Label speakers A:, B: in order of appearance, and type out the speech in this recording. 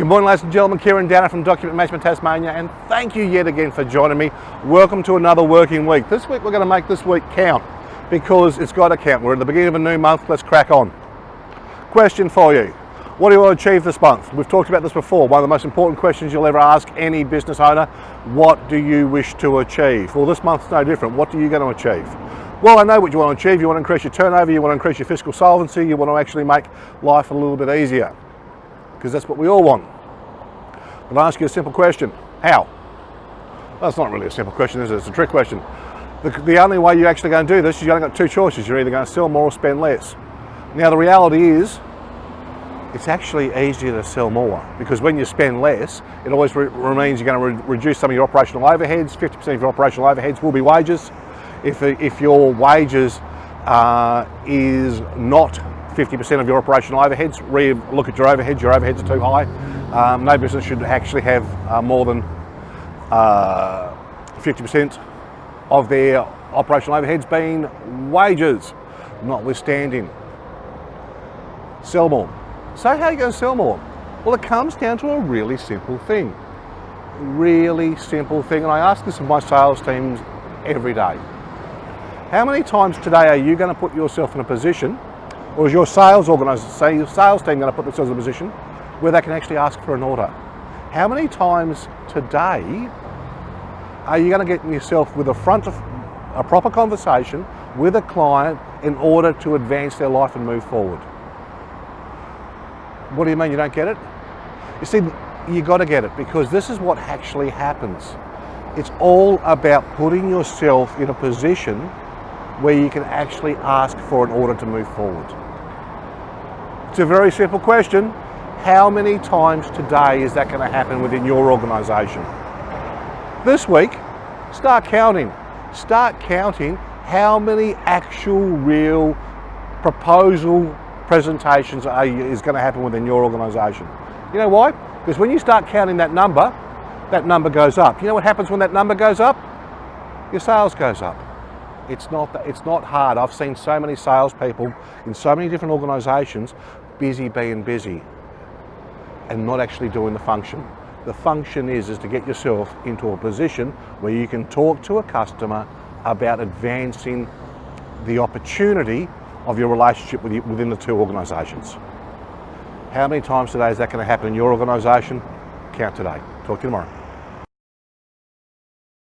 A: Good morning, ladies and gentlemen. Kieran Downer from Document Management Tasmania, and thank you yet again for joining me. Welcome to another working week. This week we're going to make this week count because it's got to count. We're at the beginning of a new month. Let's crack on. Question for you. What do you want to achieve this month? We've talked about this before. One of the most important questions you'll ever ask any business owner: what do you wish to achieve? Well, this month's no different. What are you going to achieve? Well, I know what you want to achieve. You want to increase your turnover, you want to increase your fiscal solvency, you want to actually make life a little bit easier, because that's what we all want. But I'll ask you a simple question. How? Well, it's not really a simple question, is it? It's a trick question. The only way you're actually going to do this is you've only got two choices. You're either going to sell more or spend less. Now, the reality is, it's actually easier to sell more, because when you spend less, it always means you're going to reduce some of your operational overheads. 50% of your operational overheads will be wages. If your wages is not 50% of your operational overheads, look at your overheads. Your overheads are too high. No business should actually have more than 50% of their operational overheads being wages. Notwithstanding, sell more. So how are you going to sell more? Well, it comes down to a really simple thing. Really simple thing. And I ask this of my sales teams every day. How many times today are you going to put yourself in a position, or is your sales team going to put themselves in a position where they can actually ask for an order? How many times today are you going to get yourself with a proper conversation with a client in order to advance their life and move forward? What do you mean you don't get it? You see, you got to get it, because this is what actually happens. It's all about putting yourself in a position where you can actually ask for an order to move forward. It's a very simple question. How many times today is that going to happen within your organisation? This week, start counting. Start counting how many actual real proposal presentations is going to happen within your organisation. You know why? Because when you start counting that number goes up. You know what happens when that number goes up? Your sales goes up. It's not hard. I've seen so many salespeople in so many different organisations being busy and not actually doing the function. The function is to get yourself into a position where you can talk to a customer about advancing the opportunity of your relationship within the two organisations. How many times today is that going to happen in your organisation? Count today. Talk to you tomorrow.